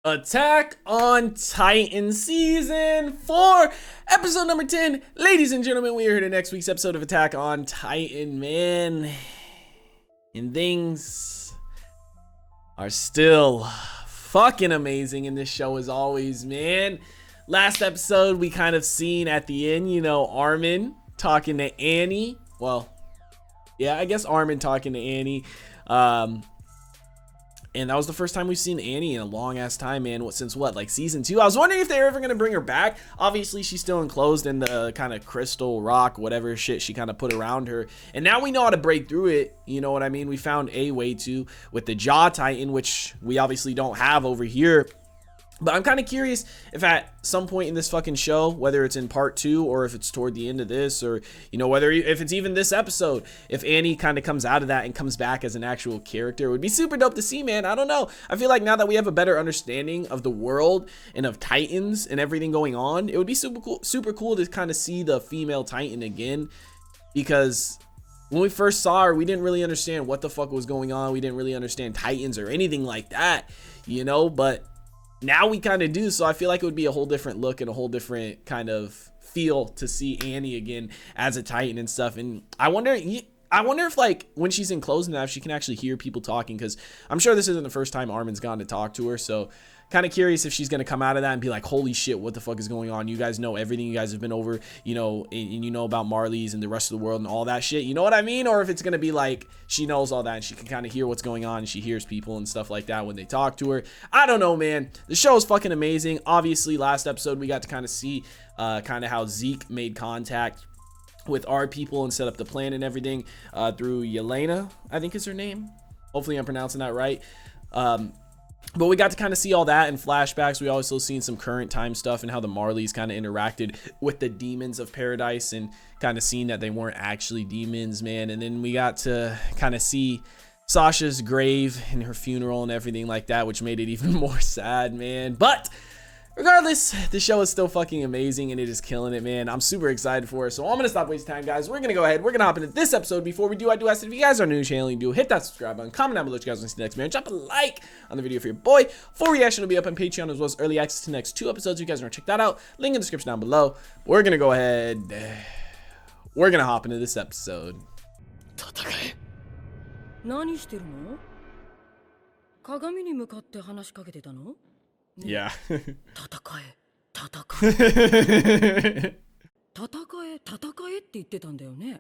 Attack on Titan Season 4, episode number 10. Ladies and gentlemen, we are here to next week's episode of Attack on Titan, man. And things are still fucking amazing in this show as always, man. Last episode, we kind of seen at the end, Armin talking to Annie. Well, yeah, I guess Armin talking to Annie. And that was the first time we've seen Annie in a long ass time, man. Since like season 2? I was wondering if they were ever going to bring her back. Obviously, she's still enclosed in the kind of crystal rock, whatever shit she kind of put around her. And now we know how to break through it. You know what I mean? We found a way to with the Jaw Titan, which we obviously don't have over here. But I'm kind of curious if at some point in this fucking show, whether it's in part 2 or if it's toward the end of this, or, if it's even this episode, if Annie kind of comes out of that and comes back as an actual character, it would be super dope to see, man. I don't know. I feel like now that we have a better understanding of the world and of Titans and everything going on, it would be super cool to kind of see the female Titan again, because when we first saw her, we didn't really understand what the fuck was going on. We didn't really understand Titans or anything like that, but now we kind of do. So I feel like it would be a whole different look and a whole different kind of feel to see Annie again as a Titan and stuff. And I wonder if like when she's enclosed enough, she can actually hear people talking, because I'm sure this isn't the first time Armin's gone to talk to her. So kind of curious if she's going to come out of that and be like, holy shit, what the fuck is going on? You guys know everything. You guys have been over, and you know about Marley's and the rest of the world and all that shit. You know what I mean? Or if it's going to be like she knows all that and she can kind of hear what's going on and she hears people and stuff like that when they talk to her. I don't know, man. The show is fucking amazing. Obviously, last episode we got to kind of see kind of how Zeke made contact with our people and set up the plan and everything through Yelena, I think is her name. Hopefully I'm pronouncing that right. But we got to kind of see all that in flashbacks. We also seen some current time stuff and how the Marleys kind of interacted with the demons of paradise and kind of seen that they weren't actually demons, man. And then we got to kind of see Sasha's grave and her funeral and everything like that, which made it even more sad, man. But regardless, the show is still fucking amazing and it is killing it, man. I'm super excited for it. So I'm going to stop wasting time, guys. We're going to go ahead. We're going to hop into this episode. Before we do, I do ask that if you guys are new to the channel, you do hit that subscribe button, comment down below what you guys want to see next, man. Drop a like on the video for your boy. Full reaction will be up on Patreon, as well as early access to the next 2 episodes. If you guys want to check that out, link in the description down below. We're going to go ahead. We're going to hop into this episode. 何してるの？鏡に向かって話しかけてたの？ Yeah. 戦え戦えって言ってたんだよね。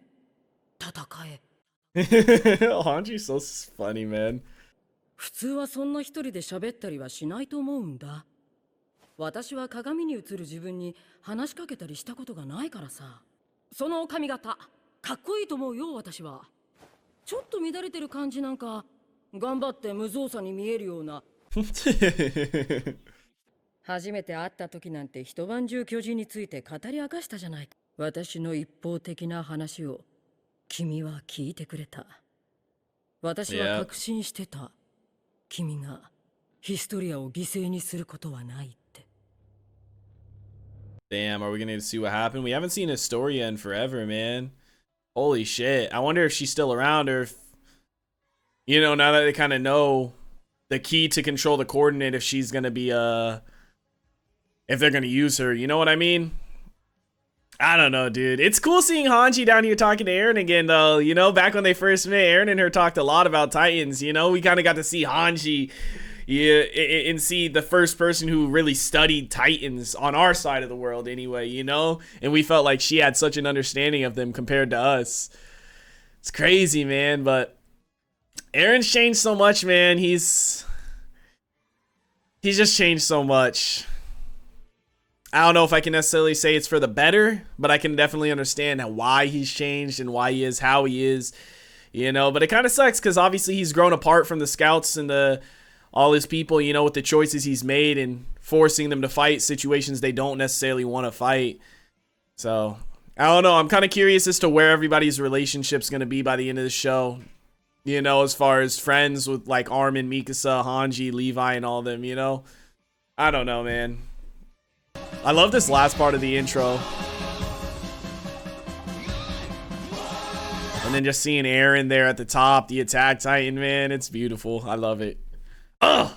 戦え。Hanji's so funny, man. 普通はそんな一人で喋ったりはしないと思うんだ。私は鏡に映る自分に話しかけたりしたことがないからさ。その髪型、かっこいいと思うよ、私は。ちょっと乱れてる感じなんか、頑張って無造作に見えるような。初めて会った時なんて一晩中巨人について語り明かしたじゃないか。私の一方的な話を君は聞いてくれた。私は確信してた。君がヒストリアを犠牲にすることはないって。Damn, are we gonna see what happened? We haven't seen Historia in forever, man. Holy shit. I wonder if she's still around, or if, now that they kind of know the key to control the coordinate, if she's gonna be if they're gonna use her, you know what I mean? I don't know, dude. It's cool seeing Hanji down here talking to Eren again, though. Back when they first met, Eren and her talked a lot about Titans. We kind of got to see Hanji, and see the first person who really studied Titans on our side of the world, anyway. And we felt like she had such an understanding of them compared to us. It's crazy, man. But Eren's changed so much, man. He's just changed so much. I don't know if I can necessarily say it's for the better, but I can definitely understand why he's changed and why he is how he is, but it kind of sucks because obviously he's grown apart from the scouts and all his people, with the choices he's made and forcing them to fight situations they don't necessarily want to fight. So I don't know. I'm kind of curious as to where everybody's relationship's going to be by the end of the show, as far as friends with like Armin, Mikasa, Hanji, Levi, and all them, I don't know, man. I love this last part of the intro. And then just seeing Eren there at the top, the Attack Titan, man, it's beautiful. I love it. Oh,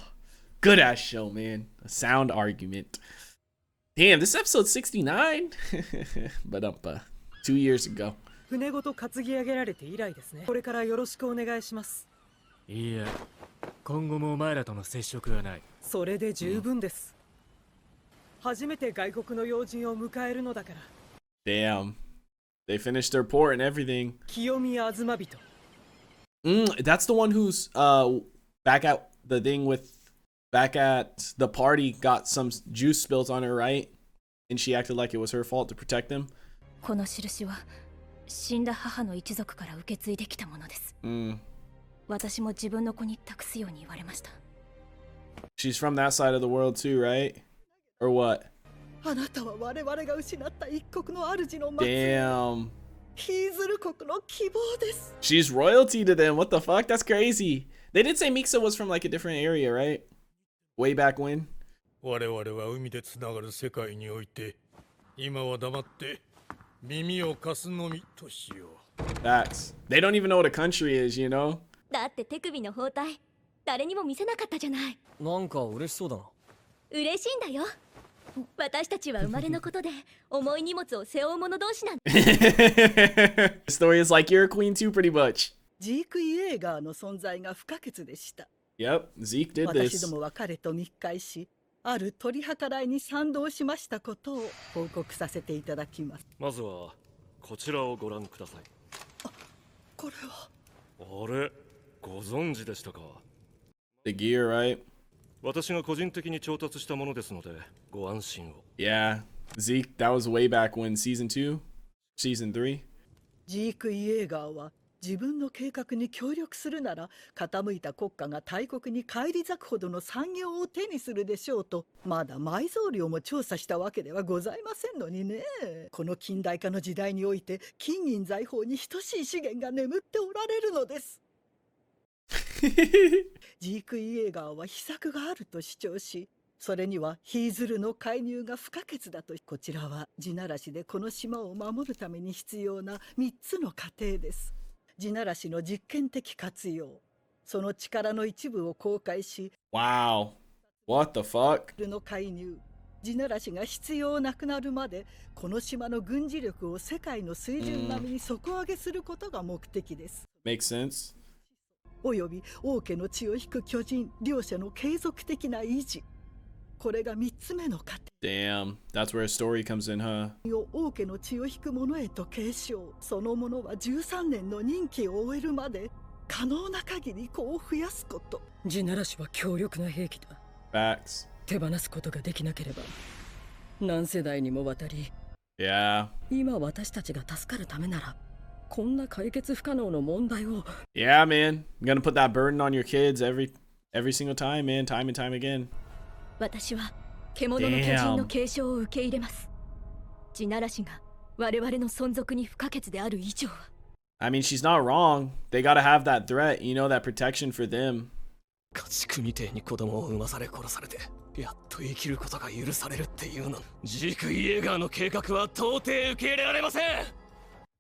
good ass show, man. A sound argument. Damn, this episode 69? But 2 years ago. 船ごと担ぎ上げられて以来ですね。これからよろしくお願いします。いや、今後もお前らとの接触はない。それで十分です。初めて外国の要人を迎えるのだから。Damn. They finished their port and everything. 清宮あずま人。That's the one who's back at the thing with back at the party got some juice spilt on her, right? And she acted like it was her fault to protect them. この印は死んだ母の一族から受け継いできたものです。私も自分の子に託すように言われました。She's from that side of the world too, right? Or what? あなたは我々が失った一国の主の末裔。Damn. ヒーズル国の希望です。She's royalty to them. What the fuck? That's crazy. They did say Miksa was from like a different area, right? Way back when. 我々は海でつながる世界において、今は黙って耳を貸すのみとしよう。Facts. They don't even know what a country is, you know? だって手首の包帯、誰にも見せなかったじゃない。なんか嬉しそうだな。嬉しいんだよ。私たちは生まれのことで重い荷物を背負う者同士なんだ。The story is like you're a queen too, pretty much. ジーク・イエーガーの存在が不可欠でした。Yep, Zeke did 私 this. どもは彼と密会し、ある取り計らいに賛同しましたことを報告させていただきます。まずはこちらをご覧ください。これはあれ、ご存知でしたか？ The gear, right? 私が個人的に調達したものですのでご安心を。Yeah, Zeke, that was way back when season 2, season 3. ジーク・イエーガーは自分の計画に協力するなら傾いた国家が大国に返り咲くほどの産業を手にするでしょうと、まだ埋蔵量も調査したわけではございませんのにね。この近代化の時代において金銀財宝に等しい資源が眠っておられるのです。ジーク・イエーガーは秘策があると主張し、それにはヒーズルの介入が不可欠だと。こちらは地ならしでこの島を守るために必要な3つの過程です。地ならしの実験的活用、その力の一部を公開し、 Wow. What the fuck? の介入、地ならしが必要なくなるまでこの島の軍事力を世界の水準並みに底上げすることが目的です。Makes sense. および王家の血を引く巨人両者の継続的な維持、これが3つ目の過程。 Damn, that's where a story comes in, huh? 王家の血を引く者へと継承、その者は13年の任期を終えるまで可能な限り子を増やすこと。地ならしは強力な兵器だ。 Facts. 手放すことができなければ何世代にもわたり、 Yeah. 今私たちが助かるためならこんな解決不可能の問題を。 Yeah, man. You're gonna put that burden on your kids every single time, man. Time and time again. 私は獣の巨人の継承を受け入れます。地ならしが我々の存続に不可欠である以上は。I mean, she's not wrong. They gotta have that threat, you know, that protection for them. 家畜みてえに子供を産まされ殺されてやっと生きることが許されるっていうの。ジーク・イエーガーの計画は到底受け入れられません。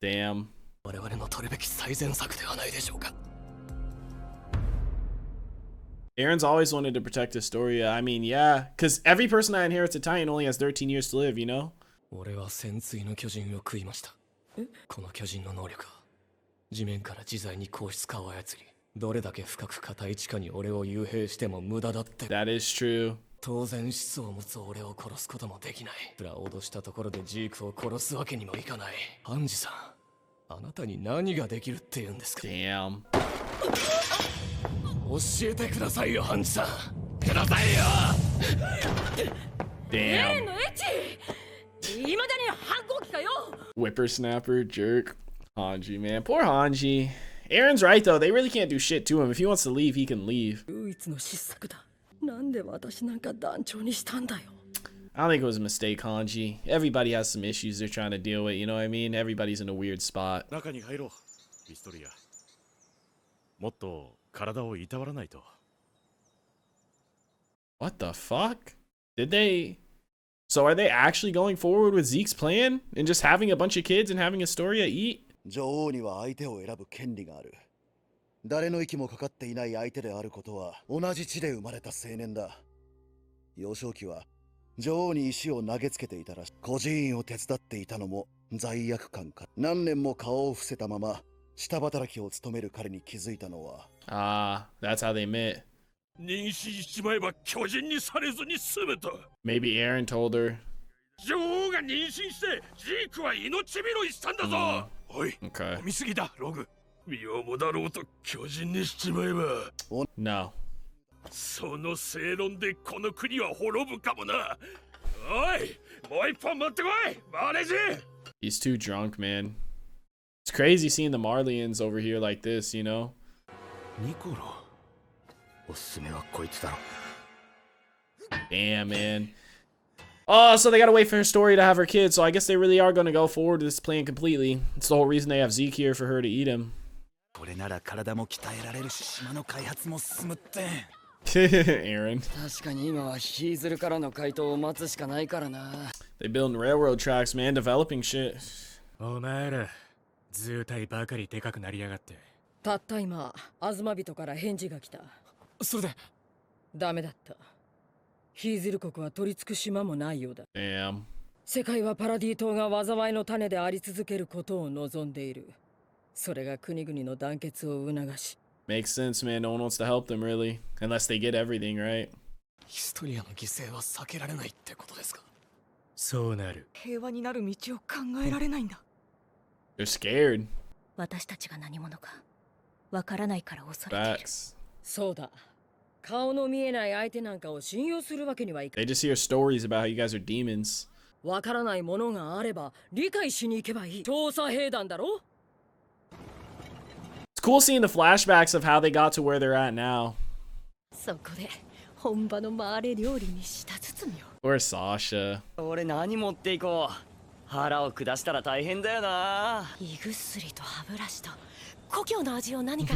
Damn. 我々の取るべき最善策ではないでしょうか。Aaron's always wanted to protect Astoria. I mean, yeah, because every person that inherits a Titan only has 13 years to live, you know? 俺は潜水の巨人を食いました。この巨人の能力は地面から自在に硬質化を操り、どれだけ深く硬い地下に俺を幽閉しても無駄だって。 That is true. 当然質を持つ俺を殺すこともできない。プラ脅したところでジークを殺すわけにもいかない。ハンジさん、あなたに何ができるって言うんですか？ Damn. 教えてくださいよ、ハンジさん。くださいよ。 Damn. のエチ、未だに反抗期かよ。 Whippersnapper, jerk. Hanji, man. Poor Hanji. Aaron's right, though. They really can't do shit to him. If he wants to leave, he can leave. 唯一の失策だ。なんで私なんか団長にしたんだよ。 I don't think it was a mistake, Hanji. Everybody has some issues they're trying to deal with, you know what I mean? Everybody's in a weird spot. 中に入ろう、ビストリア。もっと体をいたわらないと。What the fuck? Did they... So are they actually going forward with Zeke's plan? And just having a bunch of kids and having Astoria eat? 女王には相手を選ぶ権利がある。誰の息もかかっていない相手であることは同じ地で生まれた青年だ。幼少期は女王に石を投げつけていたらしい。孤児院を手伝っていたのも罪悪感か。何年も顔を伏せたまま下働きを務める彼に気づいたのは、that's how they met. 妊娠しちまえば巨人にされずに済むと。 Maybe Aaron told her. 女王が妊娠してジークは命拾いしたんだぞ。おい、Okay. 飲みすぎだログ。身をもだろうと巨人にしちまえば No. その正論でこの国は滅ぶかもな。おい、もう一本持ってこいマネージ。 He's too drunk, man. It's crazy seeing the Marlians over here like this, you know? ニコロ、おすすめはこいつだろ。 Damn, man. Oh, so they gotta wait for her story to have her kids. So I guess they really are gonna go forward with this plan completely. It's the whole reason they have Zeke here, for her to eat him. これなら体も鍛えられるし、島の開発も進むって。Aaron. 確かに今はヒーズルからの回答を待つしかないからな。 They building railroad tracks, man, developing shit. お前ら図体ばかりでかくなりやがって。たった今アズマ人から返事が来た。それでダメだった。ヒーズル国は取り付く島もないようだ。 Damn. 世界はパラディ島が災いの種であり続けることを望んでいる。それが国々の団結を促し。 Makes sense, man. No one wants to help them, really. Unless they get everything, right? ヒストリアの犠牲は避けられないってことですか。そうなる。平和になる道を考えられないんだ。 They're scared. 私たちが何者かわからないから恐れている。 Facts. そうだ。顔の見えない相手なんかを信用するわけにはいか They just hear stories about how you guys are demons. わからないものがあれば理解しに行けばいい。調査兵団だろ。 It's cool seeing the flashbacks of how they got to where they're at now. そこで本場のマーレ料理に舌包みを。 Or Sasha. 俺何持っていこう。腹を下したら大変だよな。胃薬と歯ブラシと故郷の味を何か。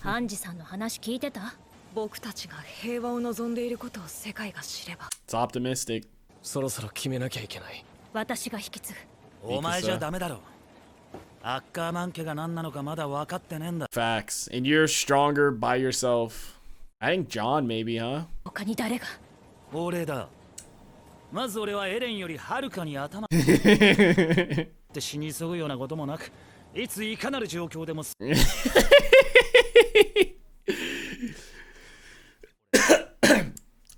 ハンジさんの話聞いてた？僕たちが平和を望んでいることを世界が知れば。 It's optimistic. そろそろ決めなきゃいけない。私が引き継ぐ。お前じゃダメだろ。アッカーマン家が何なのかまだ分かってねえんだ。 Facts. And you're stronger by yourself. I think John, maybe, huh? 他に誰が？俺だ。まず俺はエレンよりはるかに頭って死に急ぐようなこともなく、いついかなる状況でも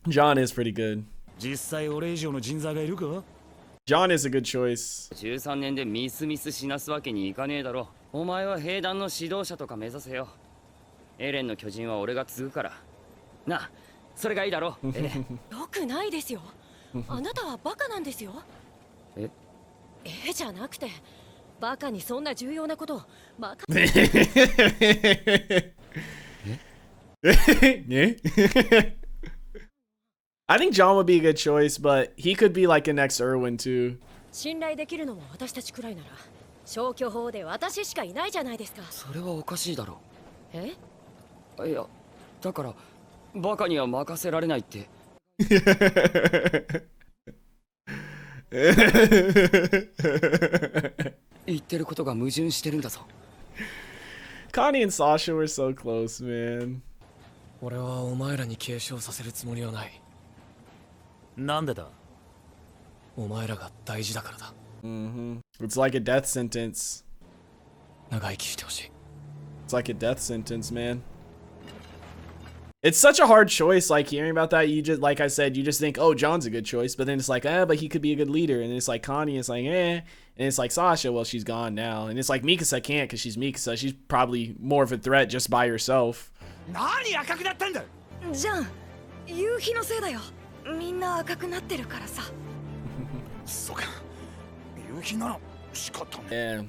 John is pretty good. 実際俺以上の人材がいるか？ John is a good choice. 13年でミスしなすわけにいかねえだろ。お前は兵団の指導者とか目指せよ。エレンの巨人は俺が継ぐからな。それがいいだろ。エレン。よくないですよ。あなたはバカなんですよ。えじゃなくて、バカにそんな重要なことをバカ。I think John would be a good choice, but he could be like a next Irwin too. 信頼できるのも私たちくらいなら、消去法で私しかいないじゃないですか。それはおかしいだろ。え？いや、だからバカには任せられないって。言ってることが矛盾してるんだぞ。Connie and Sasha were so close, man. 俺はお前らに継承させるつもりはない。なんでだ？お前らが大事だからだ。It's like a death sentence. 長生きしてほしい。It's like a death sentence, man. It's such a hard choice, like hearing about that. You just, like I said, you just think, oh, John's a good choice, but then it's like, but he could be a good leader. And then it's like Connie, it's like, and it's like Sasha, well, she's gone now. And it's like Mikasa can't because she's Mikasa. She's probably more of a threat just by herself. 何赤くなったんだ？じゃん、夕日のせいだよ。みんな赤くなってるからさ。そうか。夕日なら仕方ね。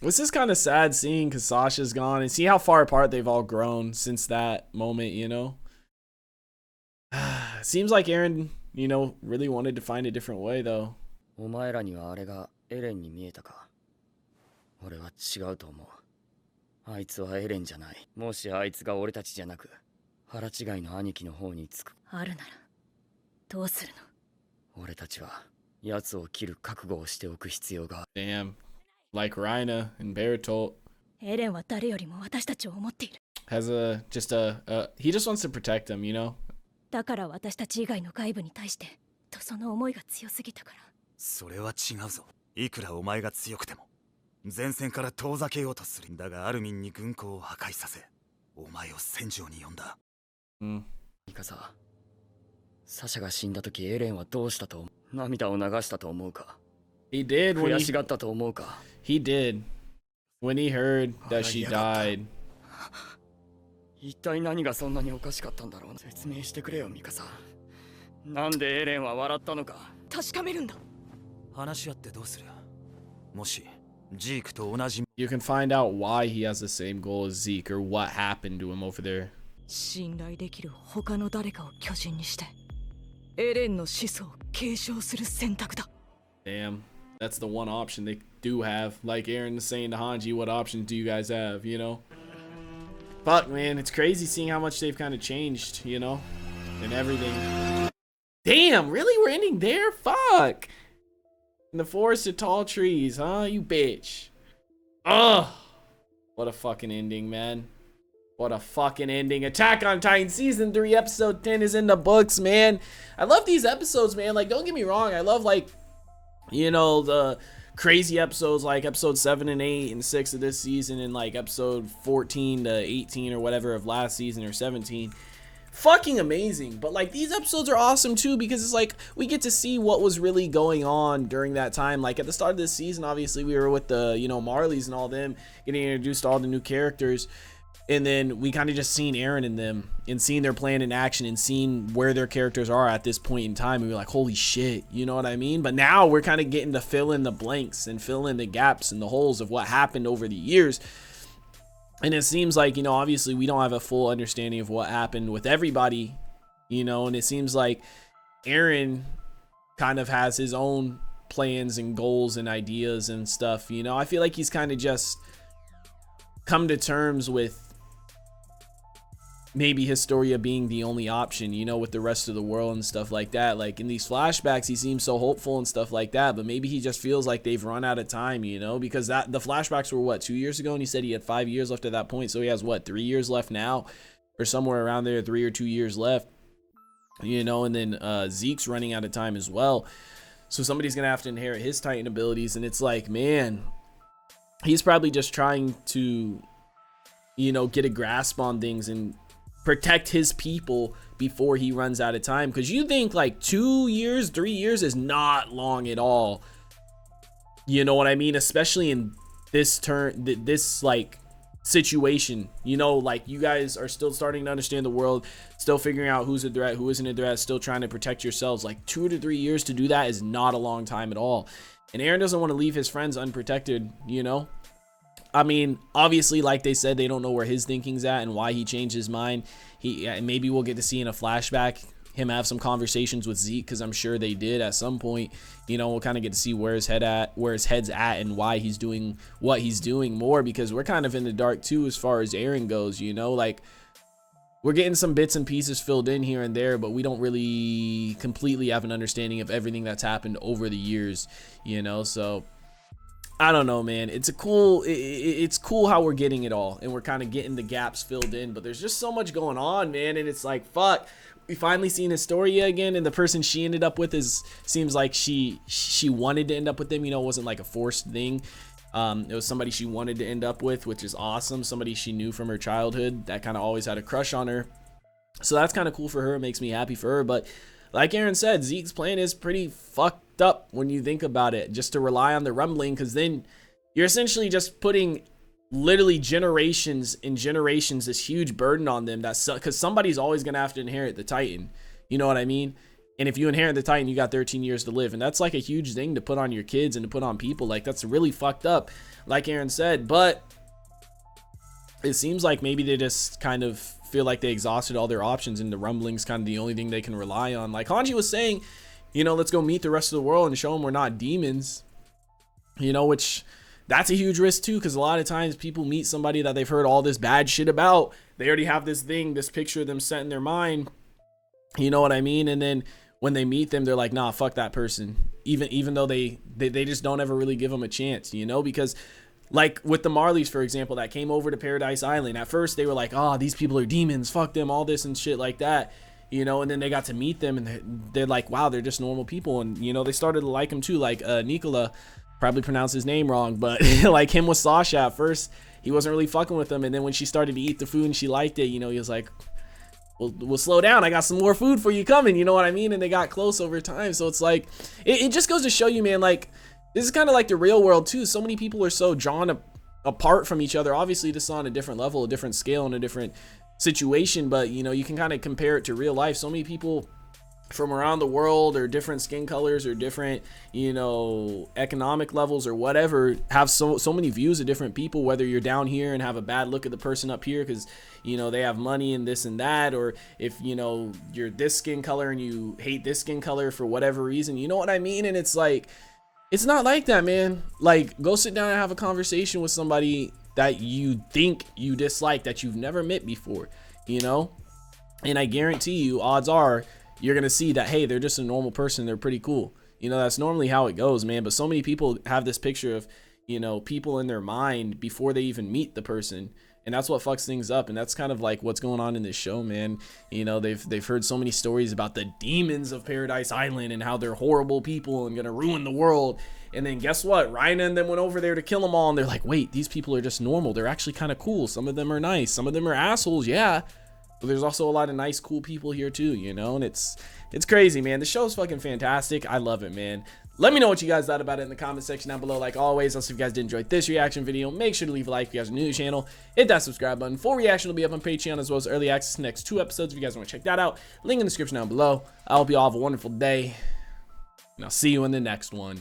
And this is kind of sad seeing because Sasha's gone and see how far apart they've all grown since that moment, you know? Seems like Aaron, you know, really wanted to find a different way, though. お前らにはあれがエレンに見えたか。俺は違うと思う。あいつはエレンじゃない。もしあいつが俺たちじゃなく、腹違いの兄貴の方につく。あるならどうするの？俺たちは奴を切る覚悟をしておく必要がある。Damn. Like Rhina and Bertolt. エレンは誰よりも私たちを思っている。Has he just wants to protect them, you know? だから私たち以外の外部に対してとその思いが強すぎたから。それは違うぞ。いくらお前が強くても前線から遠ざけようとする。だがアルミンに軍港を破壊させ、お前を戦場に呼んだ。ミカサ、サシャが死んだ時エレンはどうしたと思う？涙を流したと思うか？ He did when 悔しがったと思うか？ he did when he heard that she died. 一体何がそんなにおかしかったんだろう。説明してくれよミカサ。なんでエレンは笑ったのか確かめるんだ。話し合ってどうする？もしジークと同じ You can find out why he has the same goal as Zeke or what happened to him over there. 信頼できる他の誰かを巨人にしてエレンの始祖を継承する選択だ。 Damn, that's the one option they do have. Like Aaron is saying to Hanji, what options do you guys have, you know? Fuck, man, it's crazy seeing how much they've kind of changed, you know? And everything. Damn, really? We're ending there? Fuck. In the forest of tall trees, huh? You bitch. Ugh. What a fucking ending, man. What a fucking ending. Attack on Titan Season 3, Episode 10 is in the books, man. I love these episodes, man. Like, don't get me wrong. I love, like, you know, the crazy episodes like Episode 7 and 8 and 6 of this season and, like, Episode 14 to 18 or whatever of last season or 17. Fucking amazing. But, like, these episodes are awesome, too, because it's, like, we get to see what was really going on during that time. Like, at the start of this season, obviously, we were with the, you know, Marleys and all them, getting introduced to all the new characters. And then we kind of just seen Aaron and them and seeing their plan in action and seeing where their characters are at this point in time. And we're like, holy shit, you know what I mean? But now we're kind of getting to fill in the blanks and fill in the gaps and the holes of what happened over the years. And it seems like, you know, obviously we don't have a full understanding of what happened with everybody, you know, and it seems like Aaron kind of has his own plans and goals and ideas and stuff, you know. I feel like he's kind of just come to terms with maybe Historia being the only option, you know, with the rest of the world and stuff like that. Like in these flashbacks, he seems so hopeful and stuff like that, but maybe he just feels like they've run out of time, you know, because that the flashbacks were what, 2 years ago, and he said he had 5 years left at that point, so he has what, 3 years left now, or somewhere around there, 3 or 2 years left, you know. And then Zeke's running out of time as well, so somebody's gonna have to inherit his Titan abilities. And it's like, man, he's probably just trying to, you know, get a grasp on things and protect his people before he runs out of time. Because you think like 2 years, 3 years is not long at all, you know what I mean? Especially in this this like situation, you know, like you guys are still starting to understand the world, still figuring out who's a threat, who isn't a threat, still trying to protect yourselves. Like 2 to 3 years to do that is not a long time at all. And Aaron doesn't want to leave his friends unprotected, you know. I mean, obviously, like they said, they don't know where his thinking's at and why he changed his mind. Maybe we'll get to see in a flashback him have some conversations with Zeke, because I'm sure they did at some point. You know, we'll kind of get to see where his head's at and why he's doing what he's doing more, because we're kind of in the dark too as far as Aaron goes, you know. Like, we're getting some bits and pieces filled in here and there, but we don't really completely have an understanding of everything that's happened over the years, you know. So I don't know, man. It's cool how we're getting it all and we're kind of getting the gaps filled in, but there's just so much going on, man. And it's like, fuck, we finally seen Historia again, and the person she ended up with seems like she wanted to end up with them, you know. It wasn't like a forced thing. It was somebody she wanted to end up with, which is awesome. Somebody she knew from her childhood that kind of always had a crush on her. So that's kind of cool for her. It makes me happy for her. But like Aaron said, Zeke's plan is pretty fucked up when you think about it, just to rely on the rumbling, because then you're essentially just putting literally generations and generations this huge burden on them, that's because somebody's always going to have to inherit the Titan, you know what I mean? And if you inherit the Titan, you got 13 years to live, and that's like a huge thing to put on your kids and to put on people. Like, that's really fucked up, like Aaron said. But it seems like maybe they just kind of feel like they exhausted all their options, and the rumbling's kind of the only thing they can rely on. Like Hanji was saying, you know, let's go meet the rest of the world and show them we're not demons, you know, which that's a huge risk too, because a lot of times people meet somebody that they've heard all this bad shit about. They already have this picture of them set in their mind, you know what I mean? And then when they meet them, they're like, nah, fuck that person, even though they just don't ever really give them a chance, you know. Because like with the Marleys, for example, that came over to Paradise Island, at first they were like, oh, these people are demons, fuck them, all this and shit like that, you know, and then they got to meet them, and they're like, wow, they're just normal people. And, you know, they started to like him too. Like Nikola, probably pronounced his name wrong, but like him with Sasha at first, he wasn't really fucking with them. And then when she started to eat the food and she liked it, you know, he was like, we'll slow down. I got some more food for you coming. You know what I mean? And they got close over time. So it's like, it just goes to show you, man, like, this is kind of like the real world too. So many people are so drawn apart from each other. Obviously, this is on a different level, a different scale, and a different situation, but you know, you can kind of compare it to real life. So many people from around the world, or different skin colors, or different, you know, economic levels, or whatever, have so many views of different people. Whether you're down here and have a bad look at the person up here because, you know, they have money and this and that, or if, you know, you're this skin color and you hate this skin color for whatever reason, you know what I mean? And it's like, it's not like that, man. Like, go sit down and have a conversation with somebody that you think you dislike, that you've never met before, you know? And I guarantee you, odds are, you're gonna see that, hey, they're just a normal person, they're pretty cool. You know, that's normally how it goes, man. But so many people have this picture of, you know, people in their mind before they even meet the person, and that's what fucks things up. And that's kind of like what's going on in this show, man. You know, they've heard so many stories about the demons of Paradise Island and how they're horrible people and gonna ruin the world. And then guess what? Rhina and them went over there to kill them all, and they're like, wait, these people are just normal. They're actually kind of cool. Some of them are nice. Some of them are assholes, yeah. But there's also a lot of nice, cool people here too, you know? And it's crazy, man. The show's fucking fantastic. I love it, man. Let me know what you guys thought about it in the comment section down below. Like always, also if you guys did enjoy this reaction video, make sure to leave a like if you guys are new to the channel. Hit that subscribe button. Full reaction will be up on Patreon, as well as early access to the next 2 episodes if you guys want to check that out. Link in the description down below. I hope you all have a wonderful day, and I'll see you in the next one.